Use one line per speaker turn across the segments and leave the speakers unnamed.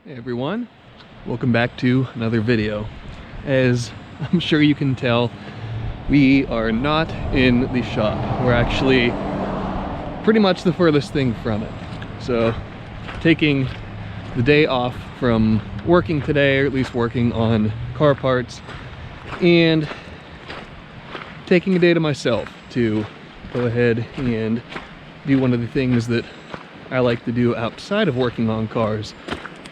Hey everyone, welcome back to another video. As I'm sure you can tell, we are not in the shop. We're actually pretty much the furthest thing from it. So taking the day off from working today, or at least working on car parts, and taking a day to myself to go ahead and do one of the things that I like to do outside of working on cars,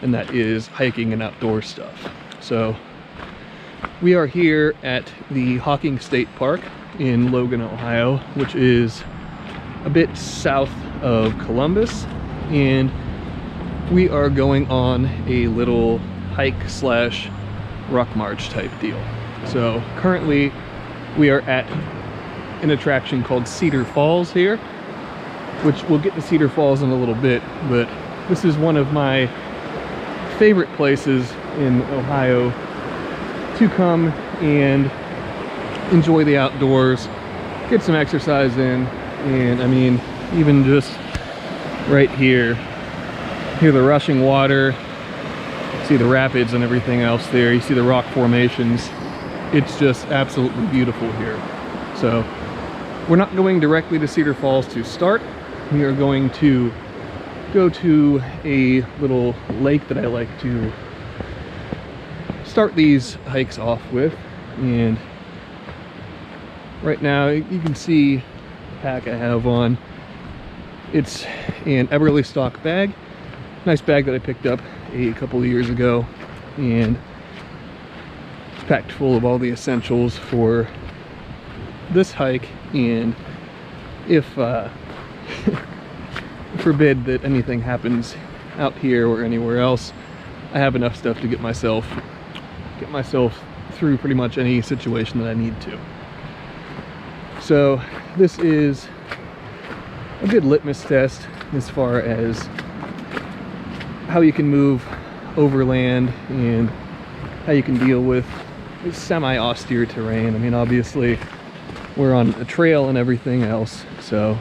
and that is hiking and outdoor stuff. So we are here at the Hawking State Park in Logan, Ohio, which is a bit south of Columbus, and we are going on a little hike slash rock march type deal. So currently we are at an attraction called Cedar Falls here, which we'll get to Cedar Falls in a little bit, but this is one of my favorite places in Ohio to come and enjoy the outdoors, get some exercise in. And I mean, even just right here, hear the rushing water, see the rapids and everything else there, you see the rock formations. It's just absolutely beautiful here. So we're not going directly to Cedar Falls to start. We are going to go to a little lake that I like to start these hikes off with. And right now you can see the pack I have on. It's an Everly stock bag. Nice bag that I picked up a couple of years ago, and it's packed full of all the essentials for this hike. And if forbid that anything happens out here or anywhere else, I have enough stuff to get myself through pretty much any situation that I need to. So this is a good litmus test as far as how you can move overland and how you can deal with semi-austere terrain. I mean, obviously we're on a trail and everything else, so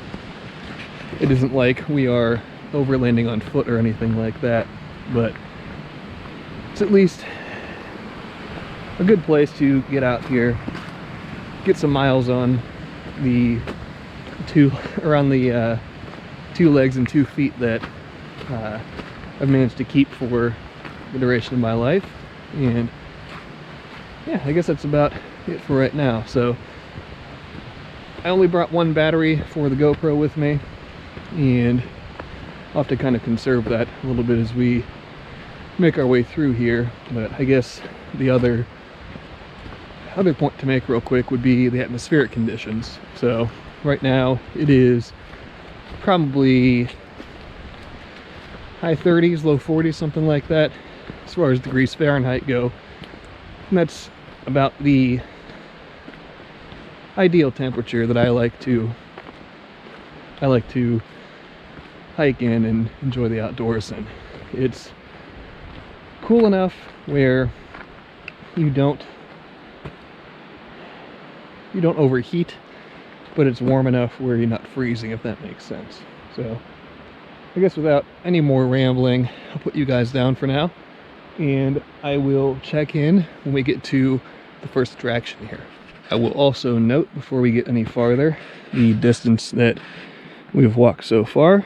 it isn't like we are overlanding on foot or anything like that, but it's at least a good place to get out here, get some miles on the two legs and 2 feet that I've managed to keep for the duration of my life. And yeah, I guess that's about it for right now. So I only brought one battery for the GoPro with me, and I'll have to kind of conserve that a little bit as we make our way through here. But I guess the other point to make real quick would be the atmospheric conditions. So right now it is probably high 30s, low 40s, something like that, as far as degrees Fahrenheit go. And that's about the ideal temperature that I like to hike in and enjoy the outdoors in. It's cool enough where you don't overheat, but it's warm enough where you're not freezing, if that makes sense. So I guess without any more rambling, I'll put you guys down for now, and I will check in when we get to the first attraction here. I will also note, before we get any farther, the distance that we've walked so far.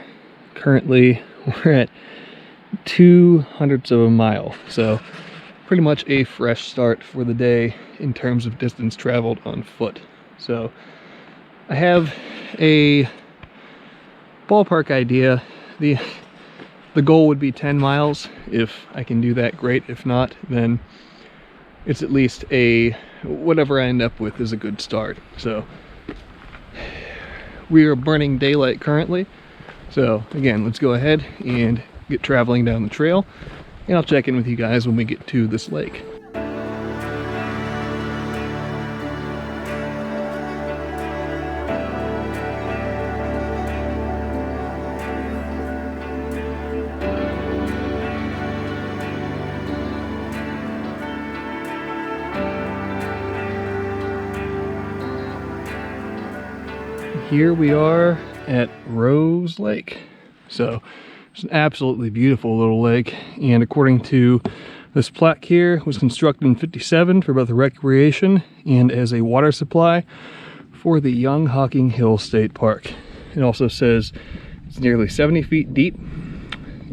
Currently we're at 0.02 of a mile, so pretty much a fresh start for the day in terms of distance traveled on foot. So I have a ballpark idea. The goal would be 10 miles. If I can do that, great. If not, then it's at least whatever I end up with is a good start. So we are burning daylight currently. So again, let's go ahead and get traveling down the trail, and I'll check in with you guys when we get to this lake. Here we are at Rose Lake. So It's an absolutely beautiful little lake, and according to this plaque here, it was constructed in '57 for both recreation and as a water supply for the Young Hocking Hill State Park. It also says it's nearly 70 feet deep,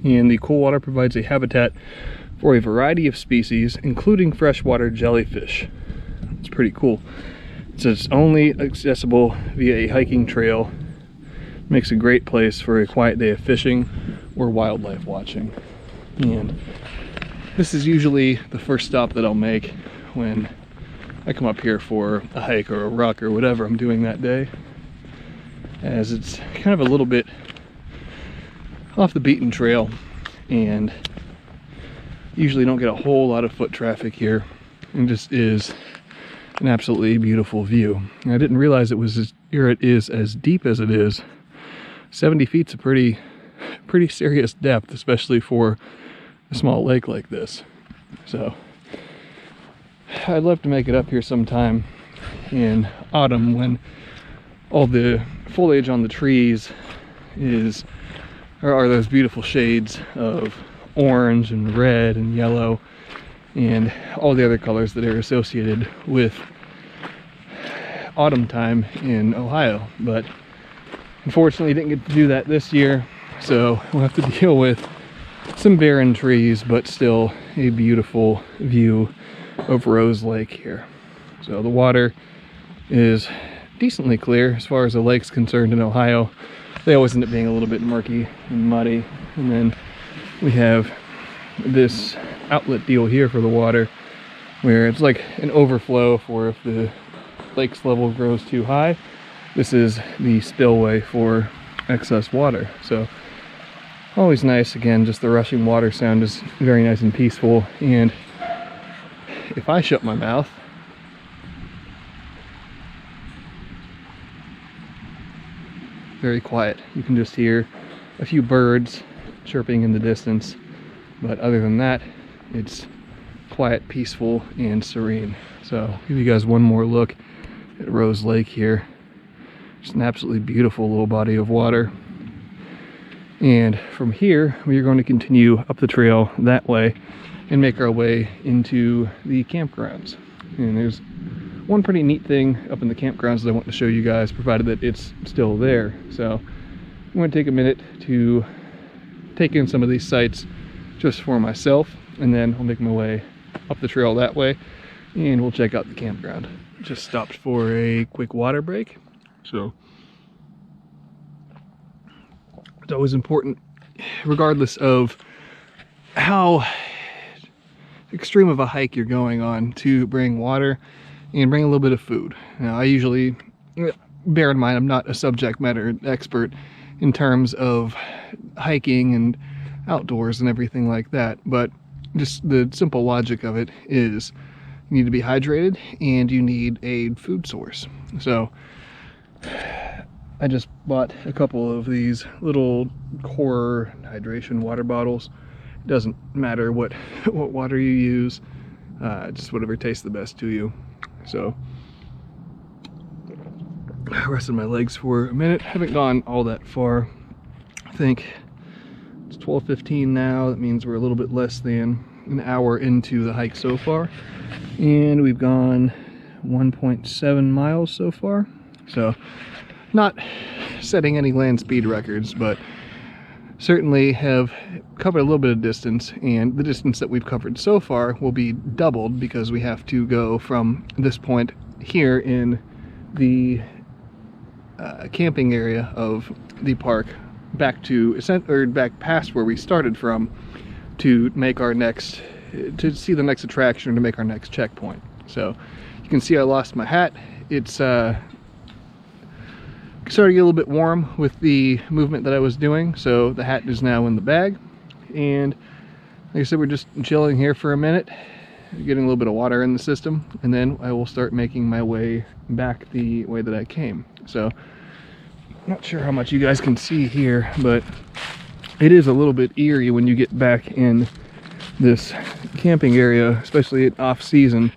and the cool water provides a habitat for a variety of species, including freshwater jellyfish. It's pretty cool. It says it's only accessible via a hiking trail. Makes a great place for a quiet day of fishing or wildlife watching. And this is usually the first stop that I'll make when I come up here for a hike or a ruck or whatever I'm doing that day, as it's kind of a little bit off the beaten trail and usually don't get a whole lot of foot traffic here, and just is an absolutely beautiful view. And I didn't realize it was as deep as it is. 70 feet's a pretty serious depth, especially for a small lake like this. So I'd love to make it up here sometime in autumn when all the foliage on the trees are those beautiful shades of orange and red and yellow and all the other colors that are associated with autumn time in Ohio. But unfortunately didn't get to do that this year, so we'll have to deal with some barren trees, but still a beautiful view of Rose Lake here. So the water is decently clear as far as the lake's concerned in Ohio. They always end up being a little bit murky and muddy. And then we have this outlet deal here for the water where it's like an overflow for if the lake's level grows too high. This is the spillway for excess water. So always nice. Again, just the rushing water sound is very nice and peaceful. And if I shut my mouth, very quiet. You can just hear a few birds chirping in the distance. But other than that, it's quiet, peaceful, and serene. So I'll give you guys one more look at Rose Lake here. It's an absolutely beautiful little body of water. And from here, we are going to continue up the trail that way and make our way into the campgrounds. And there's one pretty neat thing up in the campgrounds that I want to show you guys, provided that it's still there. So I'm going to take a minute to take in some of these sights just for myself, and then I'll make my way up the trail that way and we'll check out the campground. Just stopped for a quick water break. So it's always important, regardless of how extreme of a hike you're going on, to bring water and bring a little bit of food. Now, I usually, bear in mind, I'm not a subject matter expert in terms of hiking and outdoors and everything like that, but just the simple logic of it is you need to be hydrated and you need a food source. So I just bought a couple of these little core hydration water bottles. It doesn't matter what water you use, just whatever tastes the best to you. So I rested my legs for a minute. Haven't gone all that far. I think it's 12:15 now. That means we're a little bit less than an hour into the hike so far, and we've gone 1.7 miles so far. So not setting any land speed records, but certainly have covered a little bit of distance, and the distance that we've covered so far will be doubled because we have to go from this point here in the camping area of the park back past where we started from to make our next, to see the next attraction, to make our next checkpoint. So you can see I lost my hat. It's starting to get a little bit warm with the movement that I was doing, so the hat is now in the bag. And like I said, we're just chilling here for a minute, getting a little bit of water in the system, and then I will start making my way back the way that I came. So not sure how much you guys can see here, but it is a little bit eerie when you get back in this camping area, especially at off season.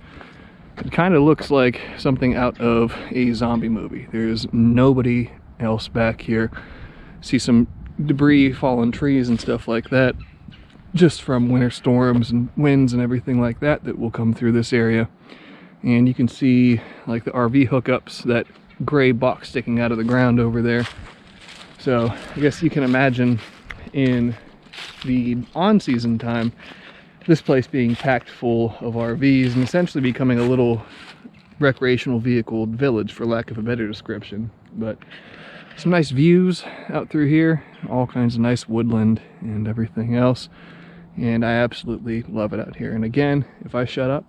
It kind of looks like something out of a zombie movie. There's nobody else back here. See some debris, fallen trees and stuff like that, just from winter storms and winds and everything like that that will come through this area. And you can see like the RV hookups, that gray box sticking out of the ground over there. So I guess you can imagine in the on-season time, this place being packed full of RVs and essentially becoming a little recreational vehicle village, for lack of a better description. But some nice views out through here, all kinds of nice woodland and everything else. And I absolutely love it out here. And again, if I shut up,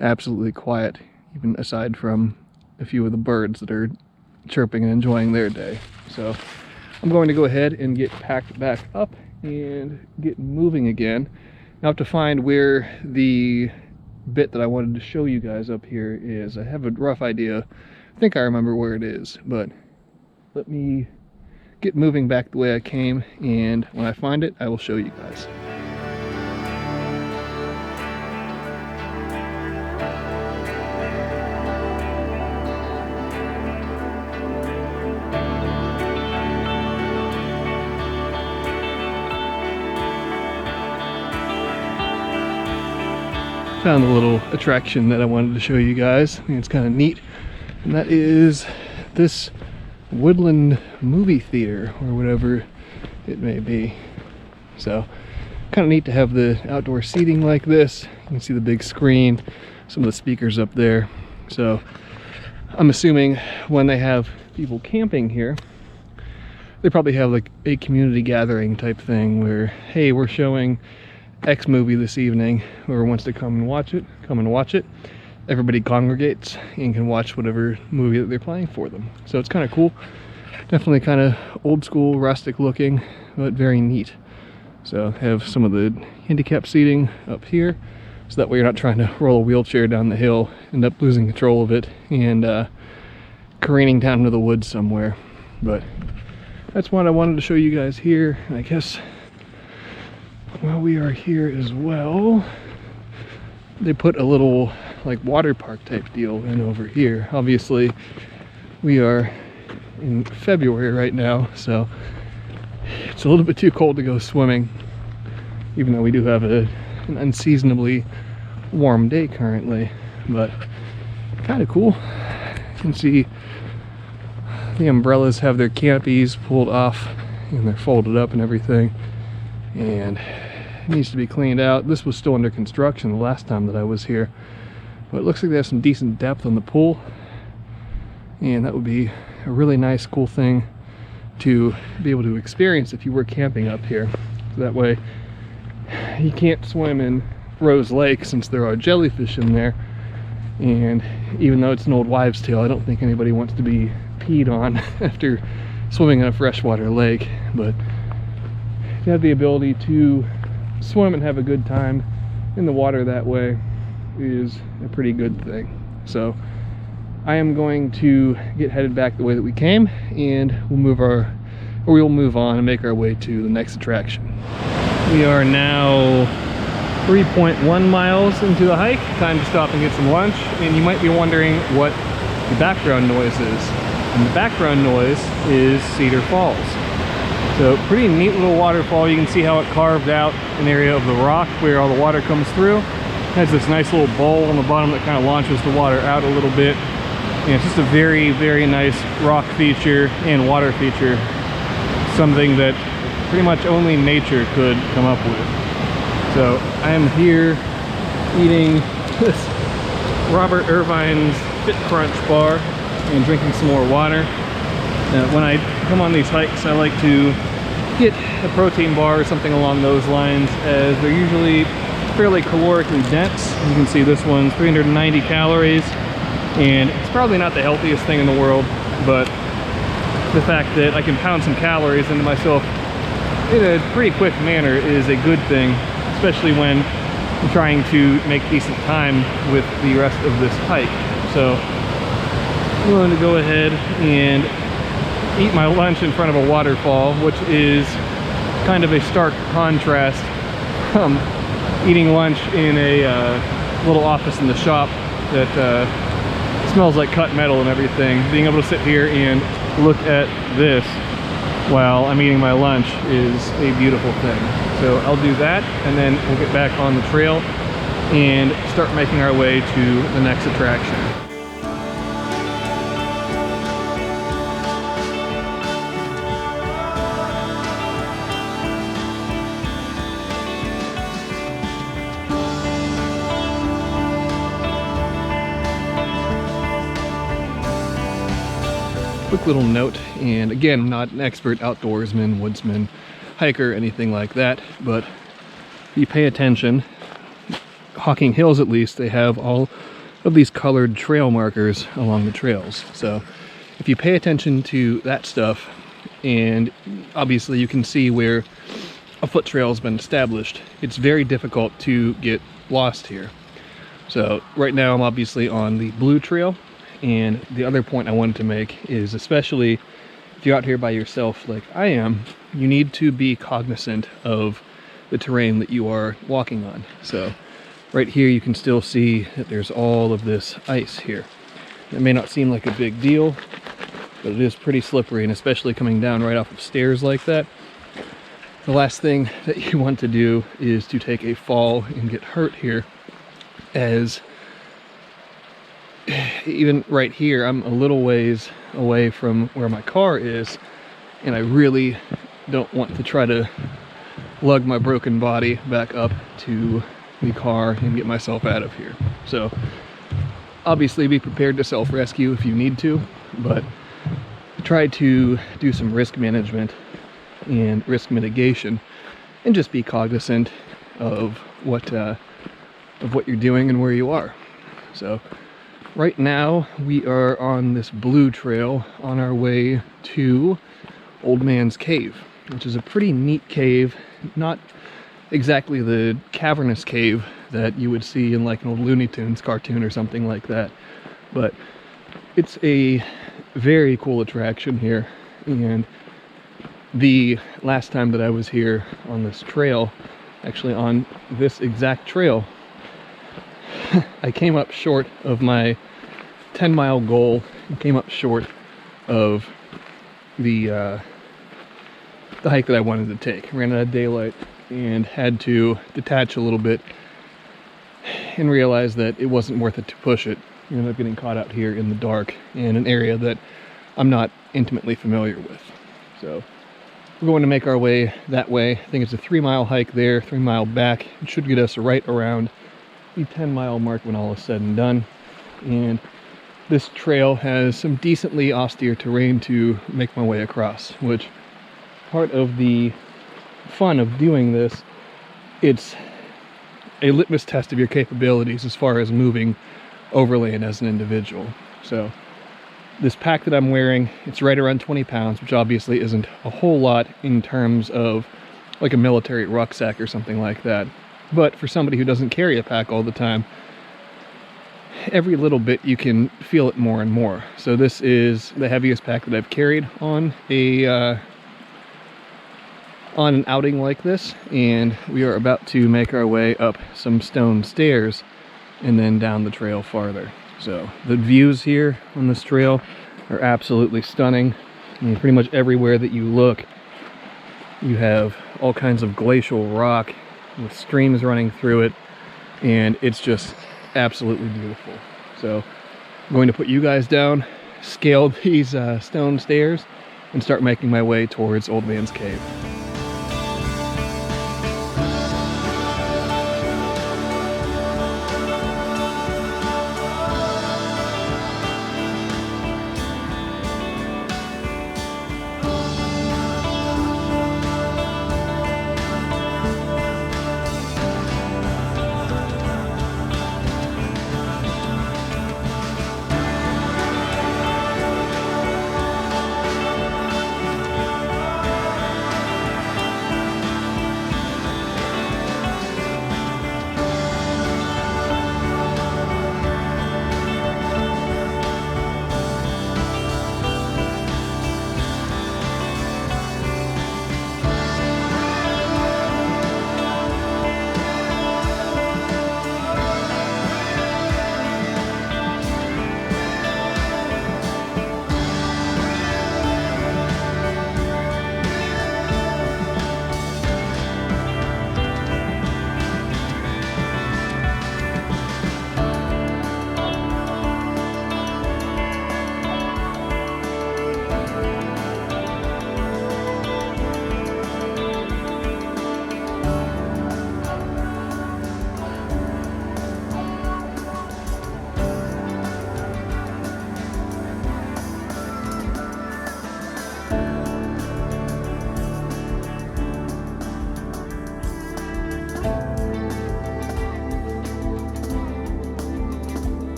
absolutely quiet, even aside from a few of the birds that are chirping and enjoying their day. So I'm going to go ahead and get packed back up and get moving again. Now, to find where the bit that I wanted to show you guys up here is, I have a rough idea. I think I remember where it is, but let me get moving back the way I came, and when I find it, I will show you guys. Found a little attraction that I wanted to show you guys. I think it's kind of neat, and that is this Woodland movie theater, or whatever it may be. So kind of neat to have the outdoor seating like this. You can see the big screen, some of the speakers up there. So I'm assuming when they have people camping here, they probably have like a community gathering type thing where, hey, we're showing X movie this evening, whoever wants to come and watch it, come and watch it. Everybody congregates and can watch whatever movie that they're playing for them. So it's kind of cool. Definitely kind of old school, rustic looking, but very neat. So have some of the handicap seating up here, so that way you're not trying to roll a wheelchair down the hill, end up losing control of it, and careening down into the woods somewhere. But that's what I wanted to show you guys here. And I guess while we are here as well, they put a little like water park type deal in over here. Obviously we are in February right now, so it's a little bit too cold to go swimming, even though we do have an unseasonably warm day currently. But kind of cool. You can see the umbrellas have their canopies pulled off and they're folded up and everything, and it needs to be cleaned out. This was still under construction the last time that I was here, but it looks like they have some decent depth on the pool, and that would be a really nice, cool thing to be able to experience if you were camping up here. So that way you can't swim in Rose Lake since there are jellyfish in there, and even though it's an old wives' tale, I don't think anybody wants to be peed on after swimming in a freshwater lake. But you have the ability to swim and have a good time in the water that way is a pretty good thing. So I am going to get headed back the way that we came, and we'll move on and make our way to the next attraction. We are now 3.1 miles into the hike. Time to stop and get some lunch. And you might be wondering what the background noise is. And the background noise is Cedar Falls. So pretty neat little waterfall. You can see how it carved out an area of the rock where all the water comes through. It has this nice little bowl on the bottom that kind of launches the water out a little bit. And it's just a very, very nice rock feature and water feature. Something that pretty much only nature could come up with. So I am here eating this Robert Irvine's Fit Crunch bar and drinking some more water. When I come on these hikes, I like to get a protein bar or something along those lines, as they're usually fairly calorically dense. You can see this one's 390 calories, and it's probably not the healthiest thing in the world, but the fact that I can pound some calories into myself in a pretty quick manner is a good thing, especially when I'm trying to make decent time with the rest of this hike. So I'm going to go ahead and eat my lunch in front of a waterfall, which is kind of a stark contrast from eating lunch in a little office in the shop that smells like cut metal and everything. Being able to sit here and look at this while I'm eating my lunch is a beautiful thing. So I'll do that, and then we'll get back on the trail and start making our way to the next attraction. Quick little note, and again, I'm not an expert outdoorsman, woodsman, hiker, anything like that, but if you pay attention, Hocking Hills at least, they have all of these colored trail markers along the trails. So if you pay attention to that stuff, and obviously you can see where a foot trail has been established, it's very difficult to get lost here. So right now I'm obviously on the blue trail. And the other point I wanted to make is, especially if you're out here by yourself like I am, you need to be cognizant of the terrain that you are walking on. So right here you can still see that there's all of this ice here. It may not seem like a big deal, but it is pretty slippery, and especially coming down right off of stairs like that. The last thing that you want to do is to take a fall and get hurt here, as even right here, I'm a little ways away from where my car is, and I really don't want to try to lug my broken body back up to the car and get myself out of here. So obviously be prepared to self-rescue if you need to, but try to do some risk management and risk mitigation, and just be cognizant of what you're doing and where you are. So right now we are on this blue trail on our way to Old Man's Cave, which is a pretty neat cave. Not exactly the cavernous cave that you would see in like an old Looney Tunes cartoon or something like that, but it's a very cool attraction here. And the last time that I was here on this trail, actually on this exact trail, I came up short of my 10-mile goal, and came up short of the hike that I wanted to take. Ran out of daylight and had to detach a little bit and realize that it wasn't worth it to push it. I ended up getting caught out here in the dark in an area that I'm not intimately familiar with. So we're going to make our way that way. I think it's a 3-mile hike there, 3-mile back. It should get us right around the 10-mile mark when all is said and done. And this trail has some decently austere terrain to make my way across, which part of the fun of doing this, it's a litmus test of your capabilities as far as moving overland as an individual. So this pack that I'm wearing, it's right around 20 pounds, which obviously isn't a whole lot in terms of like a military rucksack or something like that. But for somebody who doesn't carry a pack all the time, every little bit you can feel it more and more. So this is the heaviest pack that I've carried on an outing like this, and we are about to make our way up some stone stairs and then down the trail farther. So the views here on this trail are absolutely stunning. I mean, pretty much everywhere that you look, you have all kinds of glacial rock with streams running through it, and it's just absolutely beautiful. So I'm going to put you guys down, scale these stone stairs, and start making my way towards Old Man's Cave.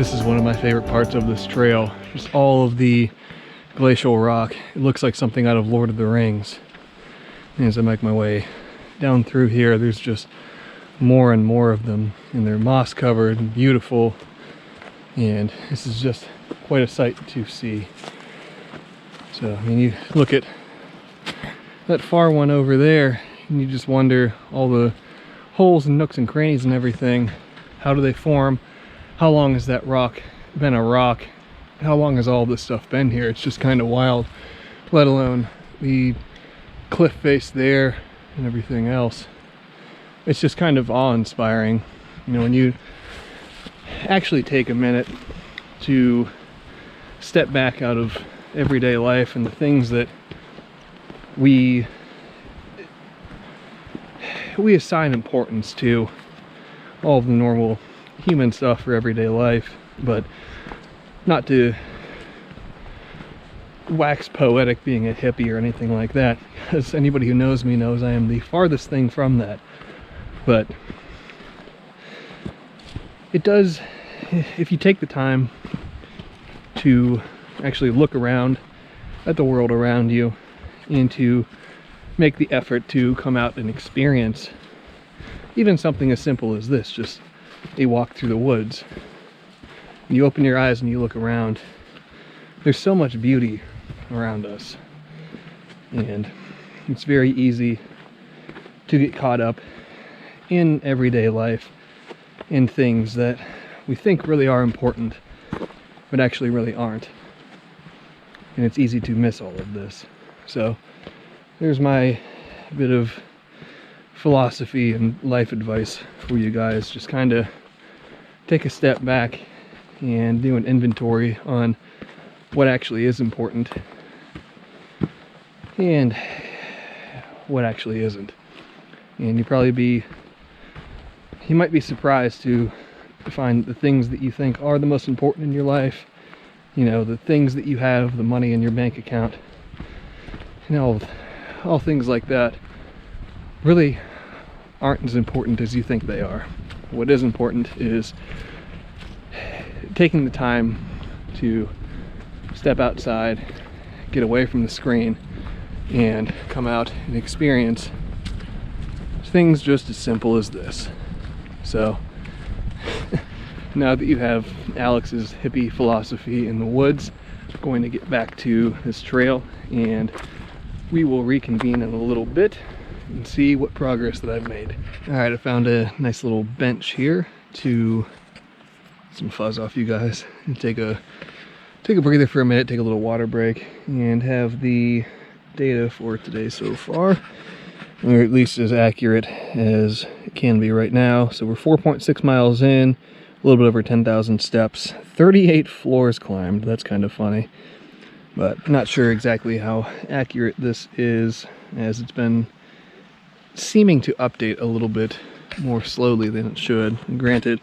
this is one of my favorite parts of this trail. Just all of the glacial rock. It looks like something out of Lord of the Rings. And as I make my way down through here, there's just more and more of them, and they're moss covered and beautiful, and this is just quite a sight to see. So I mean, you look at that far one over there and you just wonder all the holes and nooks and crannies and everything. How do they form? How long has that rock been a rock? How long has all this stuff been here? It's just kind of wild, let alone the cliff face there and everything else. It's just kind of awe-inspiring, you know, when you actually take a minute to step back out of everyday life and the things that we assign importance to, all of the normal human stuff for everyday life, but not to wax poetic being a hippie or anything like that, because anybody who knows me knows I am the farthest thing from that. But it does, if you take the time to actually look around at the world around you and to make the effort to come out and experience even something as simple as this, just a walk through the woods. You open your eyes and you look around. There's so much beauty around us, and it's very easy to get caught up in everyday life in things that we think really are important but actually really aren't, and it's easy to miss all of this. So there's my bit of philosophy and life advice for you guys. Just kind of take a step back and do an inventory on what actually is important and what actually isn't. And you might be surprised to find the things that you think are the most important in your life, you know, the things that you have, the money in your bank account, you know, all things like that really aren't as important as you think they are. What is important is taking the time to step outside, get away from the screen, and come out and experience things just as simple as this. So now that you have Alex's hippie philosophy in the woods, I'm going to get back to this trail, and we will reconvene in a little bit and see what progress that I've made. Alright, I found a nice little bench here to some fuzz off you guys and take a breather for a minute, take a little water break, and have the data for today so far, or at least as accurate as it can be right now. So we're 4.6 miles in, a little bit over 10,000 steps, 38 floors climbed. That's kind of funny, but I'm not sure exactly how accurate this is, as it's been seeming to update a little bit more slowly than it should. And granted,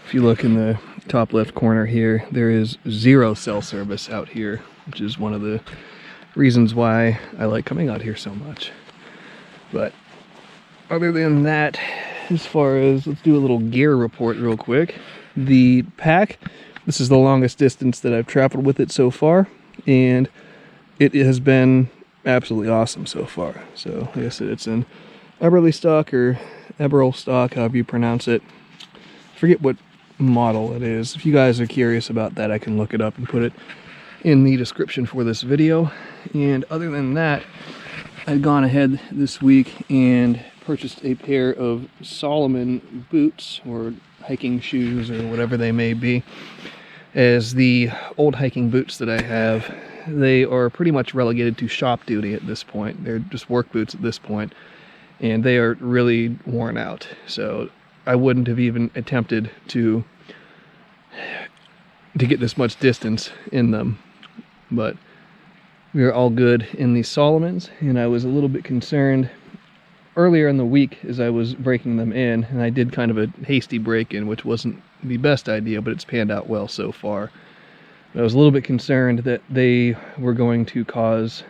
if you look in the top left corner here, there is 0 cell service out here, which is one of the reasons why I like coming out here so much. But other than that, as far as, let's do a little gear report real quick. The pack, this is the longest distance that I've traveled with it so far, and it has been absolutely awesome so far. So like I said, it's an Eberly stock, or Eberl stock, however you pronounce it. I forget what model it is. If you guys are curious about that, I can look it up and put it in the description for this video. And other than that, I've gone ahead this week and purchased a pair of Solomon boots, or hiking shoes, or whatever they may be, as the old hiking boots that I have, they are pretty much relegated to shop duty at this point. They're just work boots at this point, and they are really worn out. So I wouldn't have even attempted to get this much distance in them. But we are all good in the Solomons, and I was a little bit concerned earlier in the week as I was breaking them in, and I did kind of a hasty break-in, which wasn't the best idea, but it's panned out well so far. But I was a little bit concerned that they were going to cause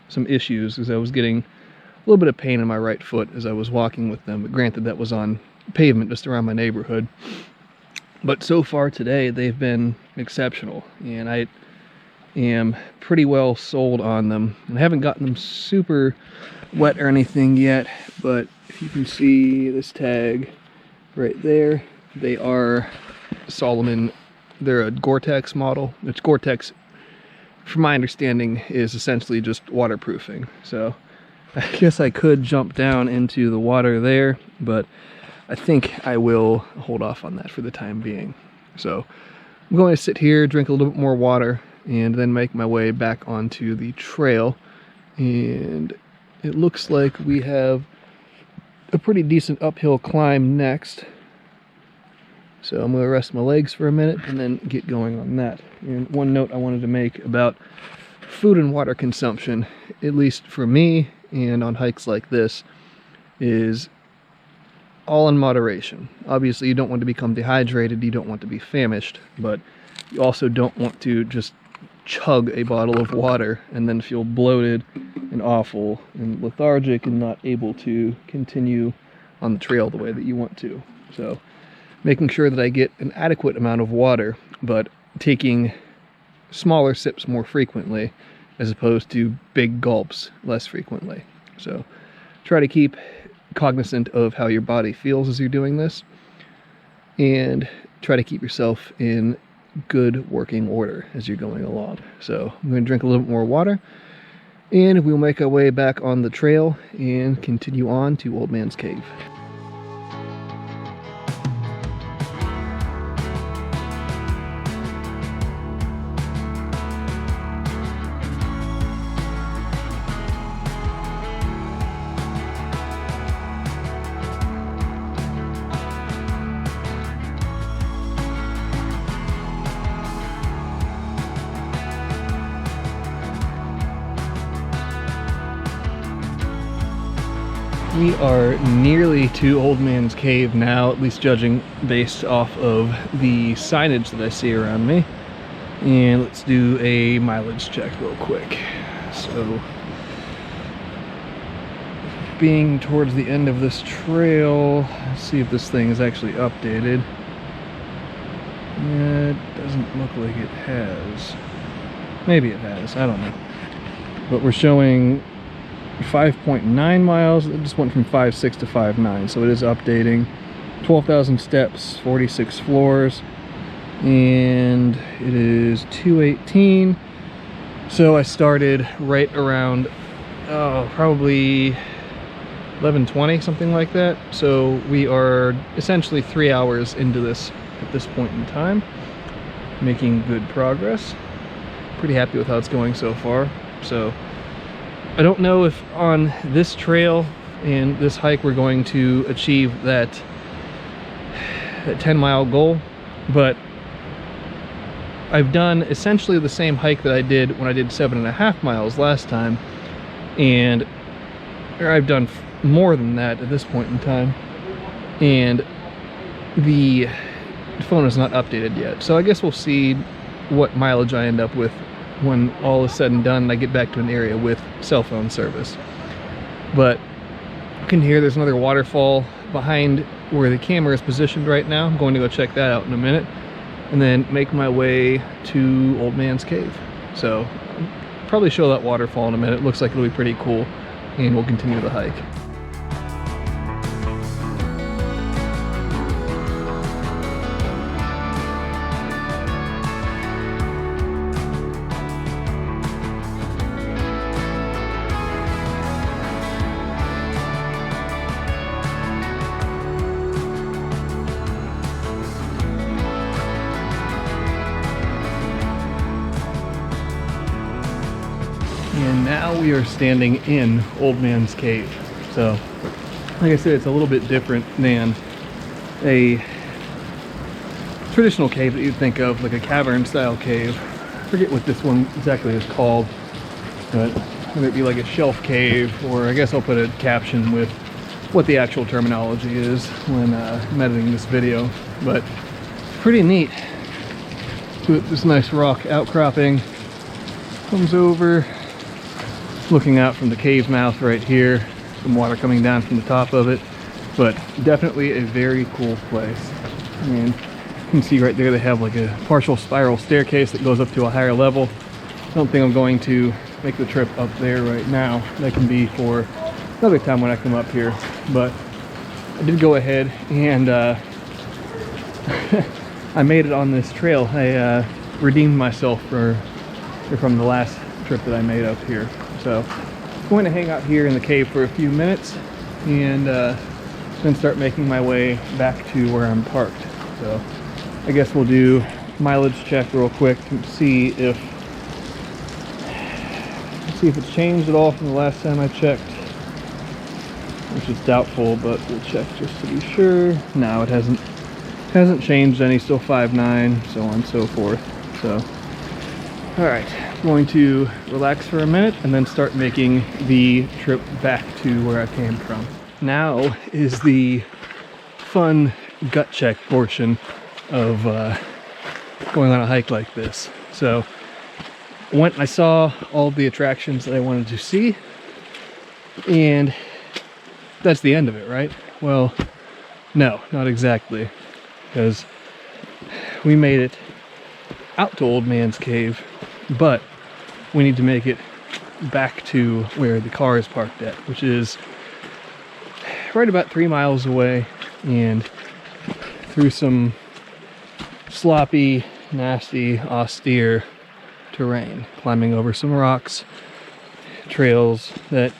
some issues, because I was getting a little bit of pain in my right foot as I was walking with them. But granted, that was on pavement just around my neighborhood. But so far today, they've been exceptional, and I am pretty well sold on them. And I haven't gotten them super wet or anything yet, but if you can see this tag right there, they are Solomon. They're a Gore-Tex model. It's Gore-Tex, from my understanding, is essentially just waterproofing. So I guess I could jump down into the water there, but I think I will hold off on that for the time being. So I'm going to sit here, drink a little bit more water, and then make my way back onto the trail. And it looks like we have a pretty decent uphill climb next. So I'm going to rest my legs for a minute and then get going on that. And one note I wanted to make about food and water consumption, at least for me and on hikes like this, is all in moderation. Obviously, you don't want to become dehydrated, you don't want to be famished, but you also don't want to just chug a bottle of water and then feel bloated and awful and lethargic and not able to continue on the trail the way that you want to. So making sure that I get an adequate amount of water, but taking smaller sips more frequently as opposed to big gulps less frequently. So try to keep cognizant of how your body feels as you're doing this, and try to keep yourself in good working order as you're going along. So I'm going to drink a little bit more water, and we'll make our way back on the trail and continue on to Old Man's Cave. We are nearly to Old Man's Cave now, at least judging based off of the signage that I see around me. And let's do a mileage check real quick. So, being towards the end of this trail, let's see if this thing is actually updated. It doesn't look like it has. Maybe it has, I don't know. But we're showing 5.9 miles. It just went from 5.6 to 5.9, so it is updating. 12,000 steps, 46 floors, and it is 2:18. So I started right around probably 11:20, something like that. So we are essentially 3 hours into this at this point in time, making good progress. Pretty happy with how it's going so far. So I don't know if on this trail and this hike we're going to achieve that 10-mile goal, but I've done essentially the same hike that I did when I did 7.5 miles last time, and I've done more than that at this point in time, and the phone is not updated yet. So I guess we'll see what mileage I end up with when all is said and done and I get back to an area with cell phone service. But you can hear there's another waterfall behind where the camera is positioned right now. I'm going to go check that out in a minute and then make my way to Old Man's Cave. So I'll probably show that waterfall in a minute. It looks like it'll be pretty cool, and we'll continue the hike. And now we are standing in Old Man's Cave. So, like I said, it's a little bit different than a traditional cave that you'd think of, like a cavern style cave. I forget what this one exactly is called, but whether it be like a shelf cave, or I guess I'll put a caption with what the actual terminology is when I'm editing this video. But pretty neat. This nice rock outcropping comes over, looking out from the cave mouth right here, some water coming down from the top of it. But definitely a very cool place. I mean, can see right there they have like a partial spiral staircase that goes up to a higher level. I don't think I'm going to make the trip up there right now. That can be for another time when I come up here. But I did go ahead and I made it on this trail. I redeemed myself from the last trip that I made up here. So I'm going to hang out here in the cave for a few minutes and then start making my way back to where I'm parked. So I guess we'll do mileage check real quick to see if it's changed at all from the last time I checked, which is doubtful, but we'll check just to be sure. No, it hasn't changed any. Still 5.9, so on and so forth. So all right, I'm going to relax for a minute and then start making the trip back to where I came from. Now is the fun gut check portion of going on a hike like this. So I saw all the attractions that I wanted to see, and that's the end of it, right? Well, no, not exactly, because we made it out to Old Man's Cave, but we need to make it back to where the car is parked at, which is right about 3 miles away, and through some sloppy, nasty, austere terrain, climbing over some rocks, trails that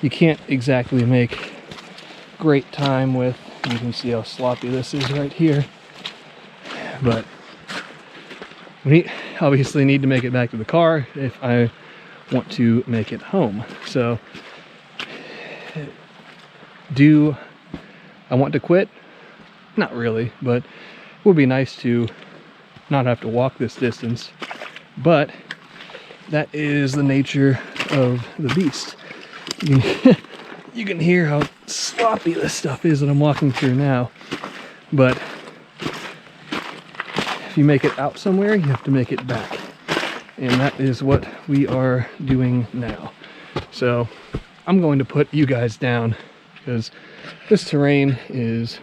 you can't exactly make great time with. You can see how sloppy this is right here, but we obviously need to make it back to the car if I want to make it home. So do I want to quit? Not really, but it would be nice to not have to walk this distance. But that is the nature of the beast. You can hear how sloppy this stuff is that I'm walking through now. But if you make it out somewhere, you have to make it back. And that is what we are doing now. So I'm going to put you guys down, because this terrain is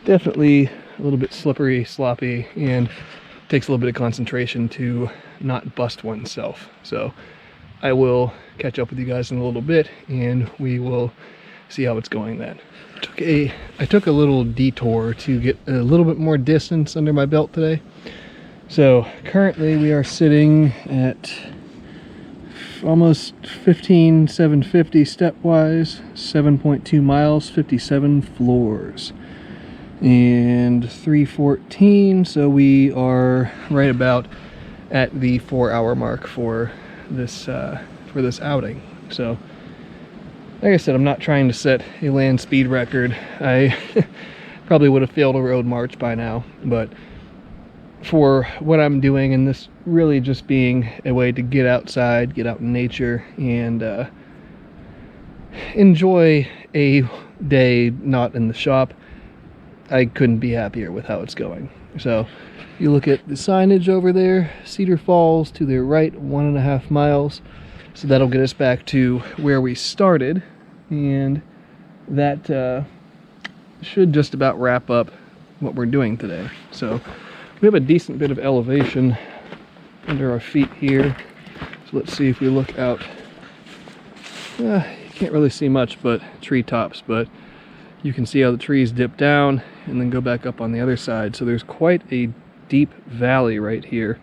definitely a little bit slippery, sloppy, and takes a little bit of concentration to not bust oneself. So I will catch up with you guys in a little bit, and we will see how it's going then. I took a little detour to get a little bit more distance under my belt today. So currently we are sitting at almost 15,750 stepwise, 7.2 miles, 57 floors, and 314. So we are right about at the 4-hour mark for this outing. So like I said, I'm not trying to set a land speed record. I probably would have failed a road march by now, but for what I'm doing, and this really just being a way to get outside, get out in nature, and enjoy a day not in the shop, I couldn't be happier with how it's going. So you look at the signage over there, Cedar Falls to the right, 1.5 miles. So that'll get us back to where we started, and that should just about wrap up what we're doing today. So we have a decent bit of elevation under our feet here. So let's see if we look out. You can't really see much but treetops, but you can see how the trees dip down and then go back up on the other side. So there's quite a deep valley right here.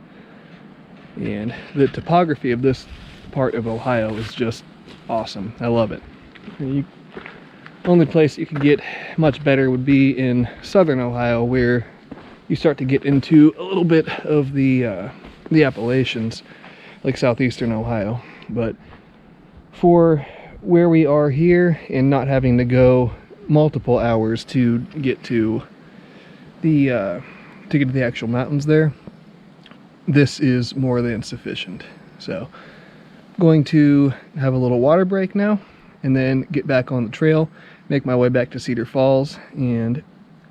And the topography of this part of Ohio is just awesome. I love it. Only place you could get much better would be in southern Ohio, where you start to get into a little bit of the Appalachians, like southeastern Ohio. But for where we are here, and not having to go multiple hours to get to the actual mountains there, this is more than sufficient. So I'm going to have a little water break now, and then get back on the trail, make my way back to Cedar Falls, and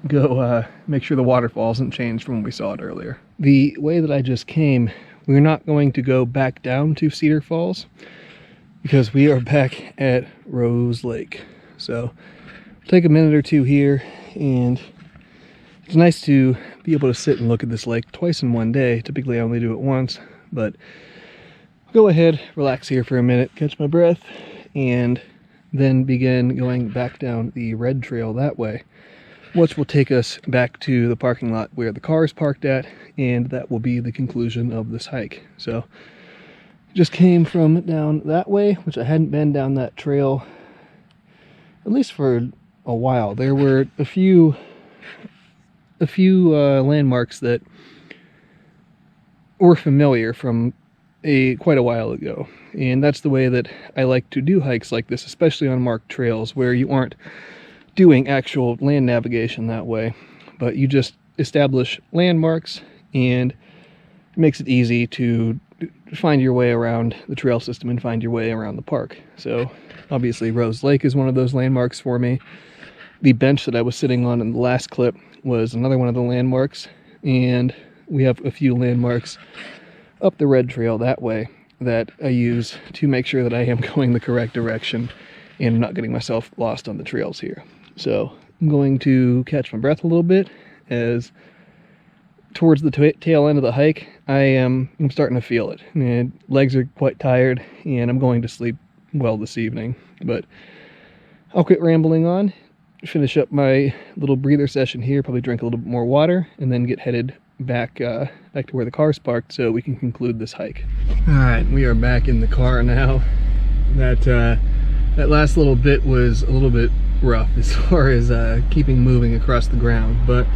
go make sure the waterfall hasn't changed from when we saw it earlier. The way that I just came, we're not going to go back down to Cedar Falls, because we are back at Rose Lake. So take a minute or two here and It's nice to be able to sit and look at this lake twice in one day. Typically I only do it once, but I'll go ahead, relax here for a minute, catch my breath, and then begin going back down the red trail that way, which will take us back to the parking lot where the car is parked at, and that will be the conclusion of this hike. So just came from down that way, which I hadn't been down that trail at least for a while. There were a few landmarks that were familiar from quite a while ago, and that's the way that I like to do hikes like this, especially on marked trails where you aren't doing actual land navigation that way, but you just establish landmarks, and it makes it easy to find your way around the trail system and find your way around the park. So obviously Rose Lake is one of those landmarks for me. The bench that I was sitting on in the last clip was another one of the landmarks, and we have a few landmarks up the red trail that way that I use to make sure that I am going the correct direction and not getting myself lost on the trails here. So I'm going to catch my breath a little bit, as towards the tail end of the hike I'm starting to feel it. My legs are quite tired and I'm going to sleep well this evening, but I'll quit rambling on, finish up my little breather session here, probably drink a little bit more water, and then get headed back to where the car's parked so we can conclude this hike. Alright, we are back in the car now. That last little bit was a little bit rough as far as keeping moving across the ground, but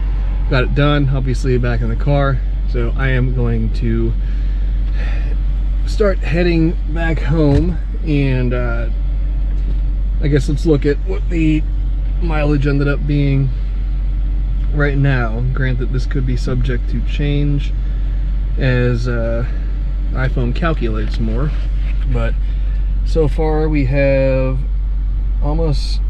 got it done, obviously back in the car. So I am going to start heading back home, and I guess let's look at what the mileage ended up being right now. Granted, this could be subject to change as iPhone calculates more, but so far we have almost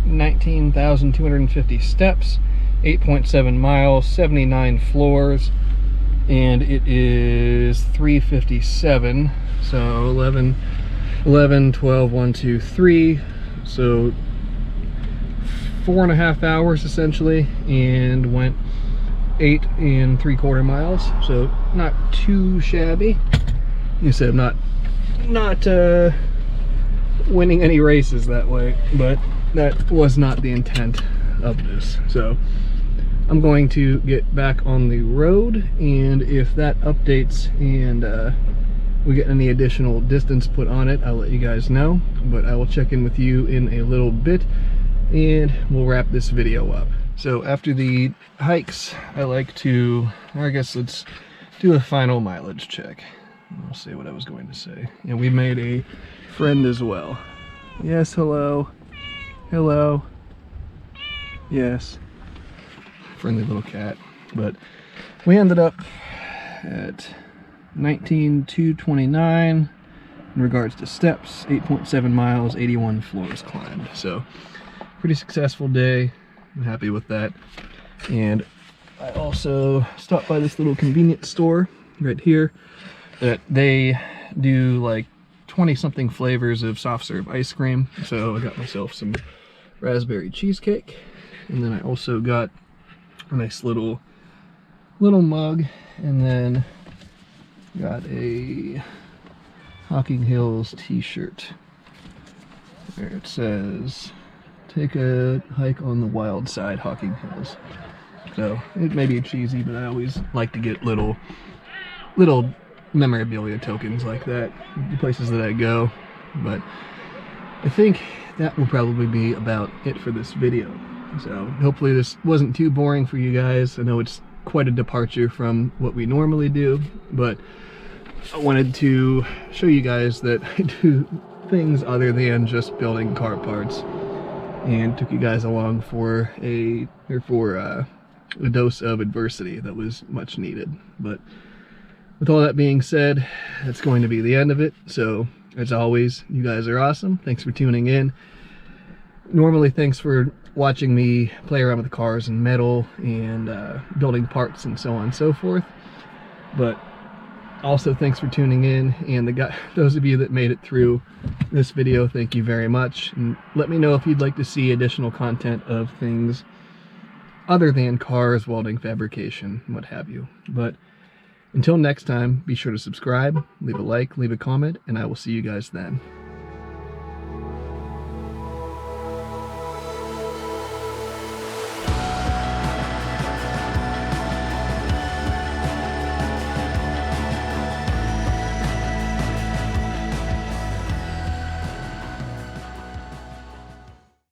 19,250 steps, 8.7 miles, 79 floors, and it is 3:57, so 11, 12, 1, 2, 3, so 4.5 hours essentially, and went 8 3/4 miles, so not too shabby. Like I said, I'm not winning any races that way, but that was not the intent of this. So I'm going to get back on the road, and if that updates and we get any additional distance put on it, I'll let you guys know. But I will check in with you in a little bit, and we'll wrap this video up. So after the hikes, I like to, I guess let's do a final mileage check. I'll say what I was going to say. And we made a friend as well. Yes, hello. Hello. Yes. Friendly little cat. But we ended up at 19,229 in regards to steps, 8.7 miles, 81 floors climbed. So pretty successful day. I'm happy with that. And I also stopped by this little convenience store right here that they do like 20-something flavors of soft serve ice cream. So I got myself some raspberry cheesecake, and then I also got a nice little mug, and then got a Hocking Hills t-shirt where it says "Take a hike on the wild side, Hocking Hills." So it may be cheesy, but I always like to get little memorabilia tokens like that, the places that I go. But I think that will probably be about it for this video. So hopefully this wasn't too boring for you guys. I know it's quite a departure from what we normally do, but I wanted to show you guys that I do things other than just building car parts, and took you guys along for a dose of adversity that was much needed. But with all that being said, that's going to be the end of it. So as always, you guys are awesome. Thanks for tuning in. Normally, thanks for watching me play around with cars and metal and building parts and so on and so forth. But also thanks for tuning in, and those of you that made it through this video, thank you very much. And let me know if you'd like to see additional content of things other than cars, welding, fabrication, what have you. But until next time, be sure to subscribe, leave a like, leave a comment, and I will see you guys then.